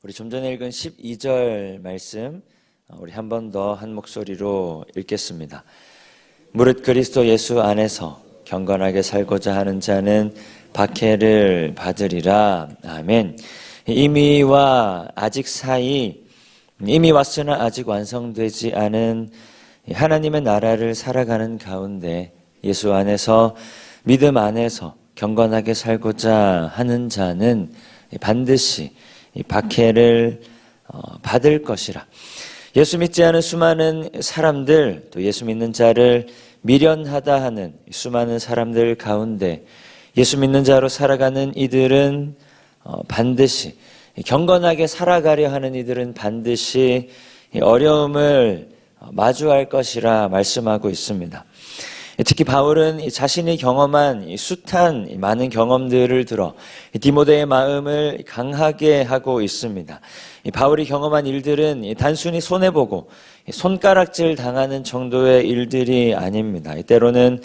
우리 좀 전에 읽은 12절 말씀 우리 한 번 더 한 목소리로 읽겠습니다. 무릇 그리스도 예수 안에서 경건하게 살고자 하는 자는 박해를 받으리라. 아멘. 이미와 아직 사이, 이미 왔으나 아직 완성되지 않은 하나님의 나라를 살아가는 가운데 예수 안에서, 믿음 안에서 경건하게 살고자 하는 자는 반드시 박해를 받을 것이라. 예수 믿지 않은 수많은 사람들, 또 예수 믿는 자를 미련하다 하는 수많은 사람들 가운데 예수 믿는 자로 살아가는 이들은 반드시, 경건하게 살아가려 하는 이들은 반드시 어려움을 마주할 것이라 말씀하고 있습니다. 특히 바울은 자신이 경험한 숱한 많은 경험들을 들어 디모데의 마음을 강하게 하고 있습니다. 바울이 경험한 일들은 단순히 손해보고 손가락질 당하는 정도의 일들이 아닙니다. 때로는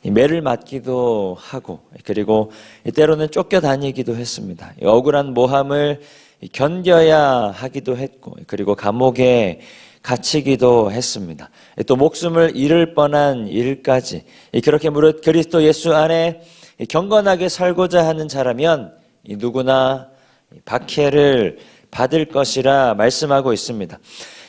매를 맞기도 하고, 그리고 때로는 쫓겨다니기도 했습니다. 억울한 모함을 견뎌야 하기도 했고, 그리고 감옥에 갇히기도 했습니다. 또 목숨을 잃을 뻔한 일까지. 그렇게 무릇 그리스도 예수 안에 경건하게 살고자 하는 자라면 누구나 박해를 받을 것이라 말씀하고 있습니다.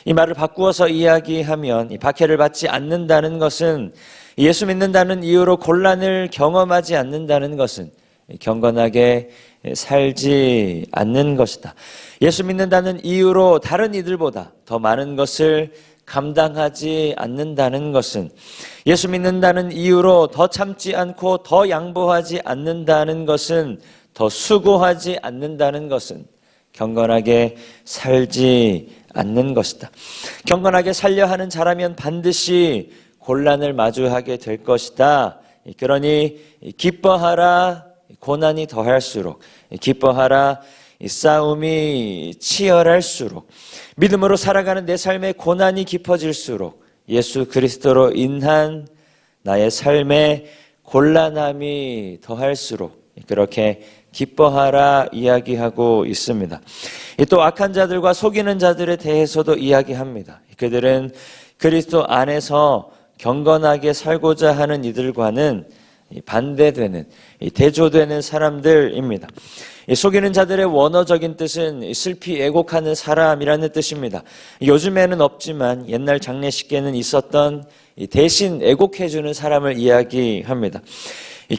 이 말을 바꾸어서 이야기하면 박해를 받지 않는다는 것은, 예수 믿는다는 이유로 곤란을 경험하지 않는다는 것은 경건하게 살지 않는 것이다. 예수 믿는다는 이유로 다른 이들보다 더 많은 것을 감당하지 않는다는 것은, 예수 믿는다는 이유로 더 참지 않고 더 양보하지 않는다는 것은, 더 수고하지 않는다는 것은 경건하게 살지 않는 것이다. 경건하게 살려 하는 자라면 반드시 곤란을 마주하게 될 것이다. 그러니 기뻐하라, 고난이 더할수록, 기뻐하라, 싸움이 치열할수록, 믿음으로 살아가는 내 삶의 고난이 깊어질수록 예수 그리스도로 인한 나의 삶의 곤란함이 더할수록 그렇게 기뻐하라 이야기하고 있습니다. 또 악한 자들과 속이는 자들에 대해서도 이야기합니다. 그들은 그리스도 안에서 경건하게 살고자 하는 이들과는 반대되는, 대조되는 사람들입니다. 속이는 자들의 원어적인 뜻은 슬피 애곡하는 사람이라는 뜻입니다. 요즘에는 없지만 옛날 장례식계는 있었던 대신 애곡해주는 사람을 이야기합니다.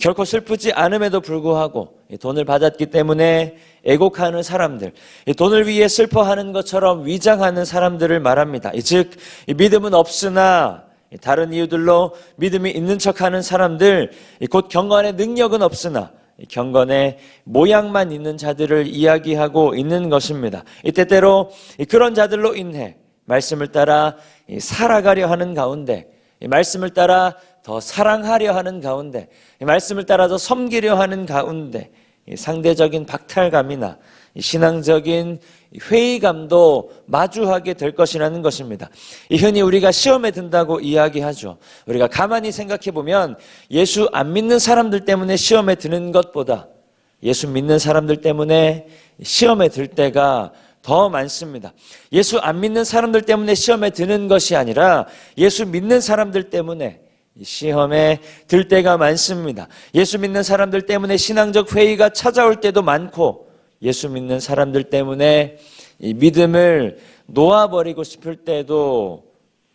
결코 슬프지 않음에도 불구하고 돈을 받았기 때문에 애곡하는 사람들, 돈을 위해 슬퍼하는 것처럼 위장하는 사람들을 말합니다. 즉, 믿음은 없으나 다른 이유들로 믿음이 있는 척하는 사람들, 곧 경건의 능력은 없으나 경건의 모양만 있는 자들을 이야기하고 있는 것입니다. 때때로 그런 자들로 인해 말씀을 따라 살아가려 하는 가운데, 말씀을 따라 더 사랑하려 하는 가운데, 말씀을 따라 더 섬기려 하는 가운데 상대적인 박탈감이나 신앙적인 회의감도 마주하게 될 것이라는 것입니다. 흔히 우리가 시험에 든다고 이야기하죠. 우리가 가만히 생각해 보면 예수 안 믿는 사람들 때문에 시험에 드는 것보다 예수 믿는 사람들 때문에 시험에 들 때가 더 많습니다. 예수 안 믿는 사람들 때문에 시험에 드는 것이 아니라 예수 믿는 사람들 때문에 시험에 들 때가 많습니다. 예수 믿는 사람들 때문에 신앙적 회의가 찾아올 때도 많고, 예수 믿는 사람들 때문에 이 믿음을 놓아버리고 싶을 때도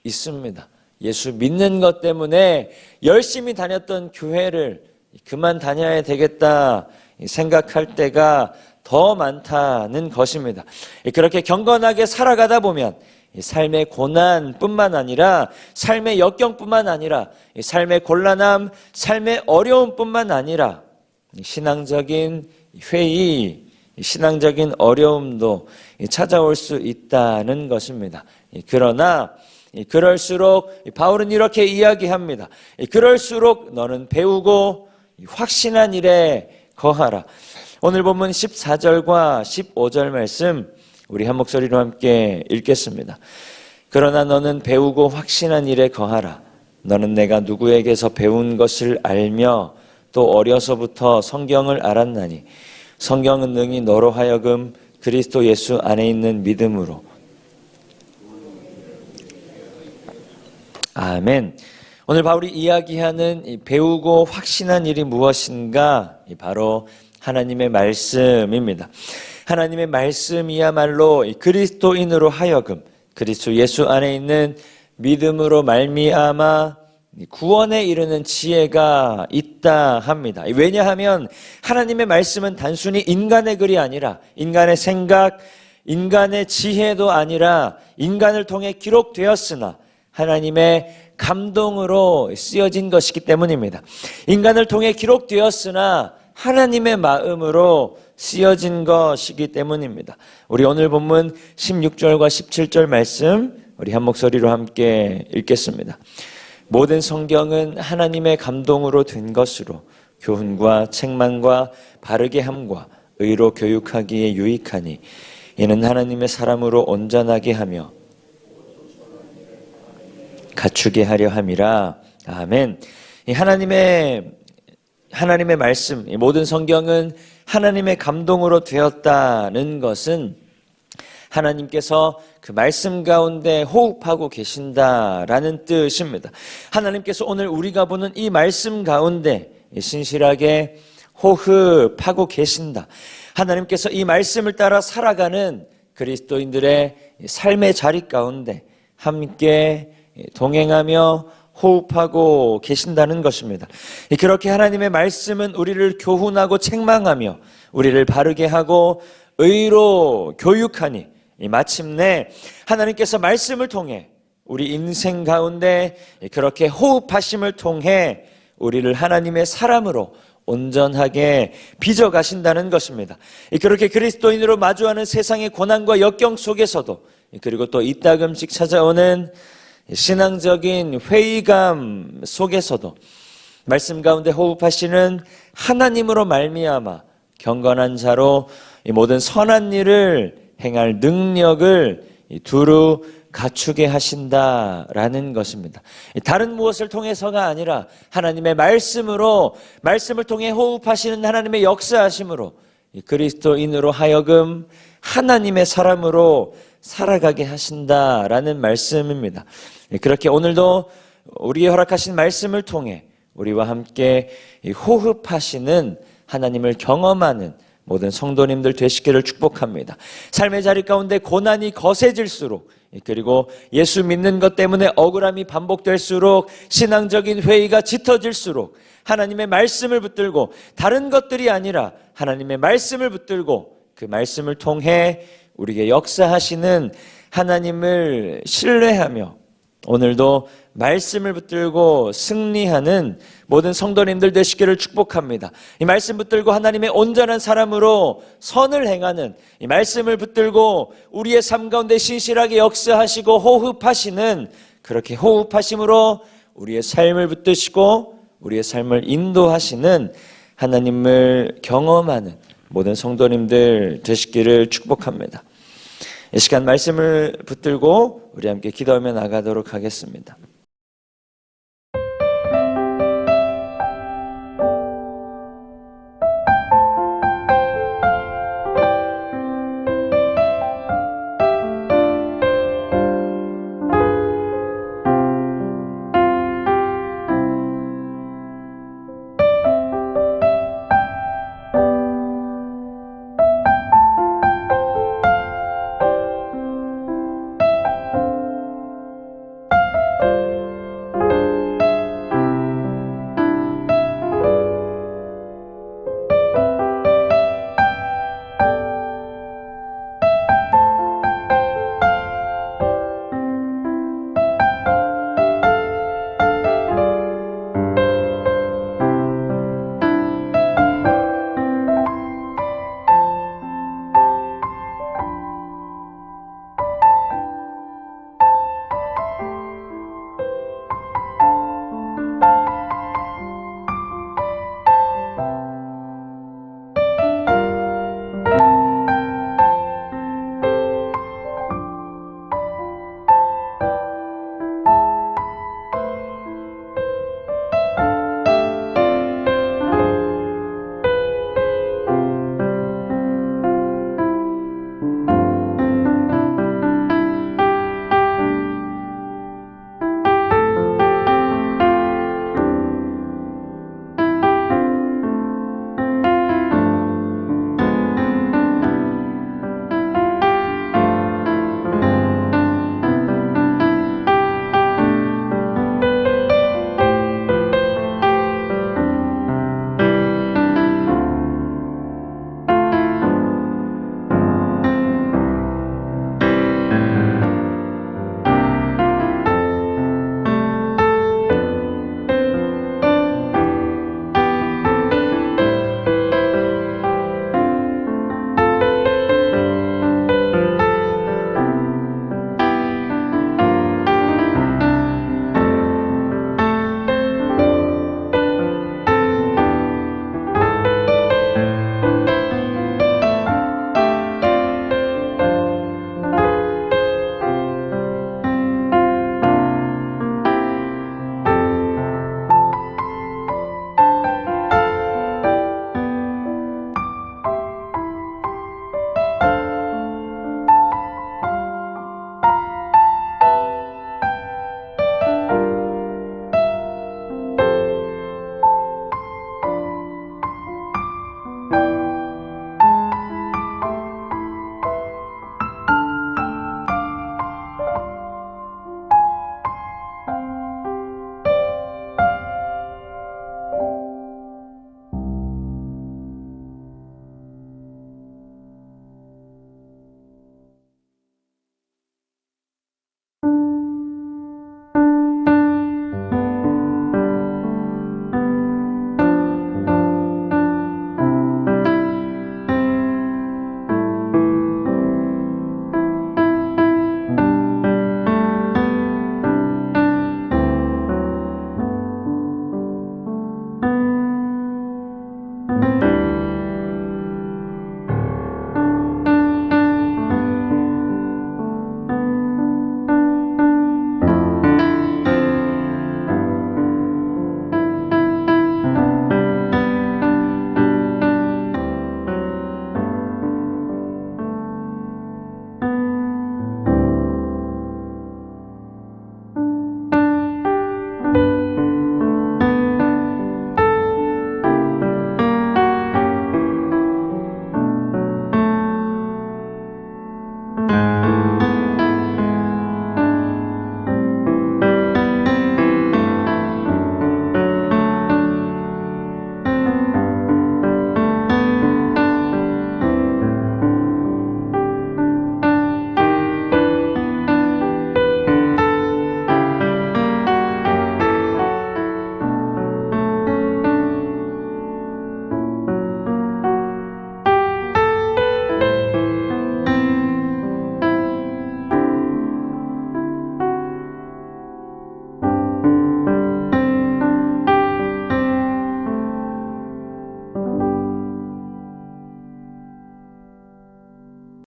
있습니다. 예수 믿는 것 때문에 열심히 다녔던 교회를 그만 다녀야 되겠다 생각할 때가 더 많다는 것입니다. 그렇게 경건하게 살아가다 보면 삶의 고난뿐만 아니라, 삶의 역경뿐만 아니라, 삶의 곤란함, 삶의 어려움뿐만 아니라 신앙적인 회의, 신앙적인 어려움도 찾아올 수 있다는 것입니다. 그러나 그럴수록 바울은 이렇게 이야기합니다. 그럴수록 너는 배우고 확신한 일에 거하라. 오늘 본문 14절과 15절 말씀 우리 한 목소리로 함께 읽겠습니다. 그러나 너는 배우고 확신한 일에 거하라. 너는 내가 누구에게서 배운 것을 알며 또 어려서부터 성경을 알았나니 성경은 능히 너로 하여금 그리스도 예수 안에 있는 믿음으로. 아멘. 오늘 바울이 이야기하는 배우고 확신한 일이 무엇인가? 바로 하나님의 말씀입니다. 하나님의 말씀이야말로 그리스도인으로 하여금 그리스도 예수 안에 있는 믿음으로 말미암아 구원에 이르는 지혜가 있다 합니다. 왜냐하면 하나님의 말씀은 단순히 인간의 글이 아니라 인간의 생각, 인간의 지혜도 아니라 인간을 통해 기록되었으나 하나님의 감동으로 쓰여진 것이기 때문입니다. 인간을 통해 기록되었으나 하나님의 마음으로 쓰여진 것이기 때문입니다. 우리 오늘 본문 16절과 17절 말씀 우리 한 목소리로 함께 읽겠습니다. 모든 성경은 하나님의 감동으로 된 것으로 교훈과 책망과 바르게 함과 의로 교육하기에 유익하니 이는 하나님의 사람으로 온전하게 하며 갖추게 하려 함이라. 아멘. 이 하나님의 말씀, 이 모든 성경은 하나님의 감동으로 되었다는 것은 하나님께서 그 말씀 가운데 호흡하고 계신다라는 뜻입니다. 하나님께서 오늘 우리가 보는 이 말씀 가운데 신실하게 호흡하고 계신다. 하나님께서 이 말씀을 따라 살아가는 그리스도인들의 삶의 자리 가운데 함께 동행하며 호흡하고 계신다는 것입니다. 그렇게 하나님의 말씀은 우리를 교훈하고 책망하며 우리를 바르게 하고 의로 교육하니 마침내 하나님께서 말씀을 통해 우리 인생 가운데 그렇게 호흡하심을 통해 우리를 하나님의 사람으로 온전하게 빚어가신다는 것입니다. 그렇게 그리스도인으로 마주하는 세상의 고난과 역경 속에서도 그리고 또 이따금씩 찾아오는 신앙적인 회의감 속에서도 말씀 가운데 호흡하시는 하나님으로 말미암아 경건한 자로 이 모든 선한 일을 행할 능력을 두루 갖추게 하신다라는 것입니다. 다른 무엇을 통해서가 아니라 하나님의 말씀으로, 말씀을 통해 호흡하시는 하나님의 역사하심으로 그리스도인으로 하여금 하나님의 사람으로 살아가게 하신다라는 말씀입니다. 그렇게 오늘도 우리에게 허락하신 말씀을 통해 우리와 함께 호흡하시는 하나님을 경험하는 모든 성도님들 되시기를 축복합니다. 삶의 자리 가운데 고난이 거세질수록 그리고 예수 믿는 것 때문에 억울함이 반복될수록 신앙적인 회의가 짙어질수록 하나님의 말씀을 붙들고 다른 것들이 아니라 하나님의 말씀을 붙들고 그 말씀을 통해 우리에게 역사하시는 하나님을 신뢰하며 오늘도 말씀을 붙들고 승리하는 모든 성도님들 되시기를 축복합니다. 이 말씀 붙들고 하나님의 온전한 사람으로 선을 행하는 이 말씀을 붙들고 우리의 삶 가운데 신실하게 역사하시고 호흡하시는 그렇게 호흡하심으로 우리의 삶을 붙드시고 우리의 삶을 인도하시는 하나님을 경험하는 모든 성도님들 되시기를 축복합니다. 이 시간 말씀을 붙들고 우리 함께 기도하며 나가도록 하겠습니다.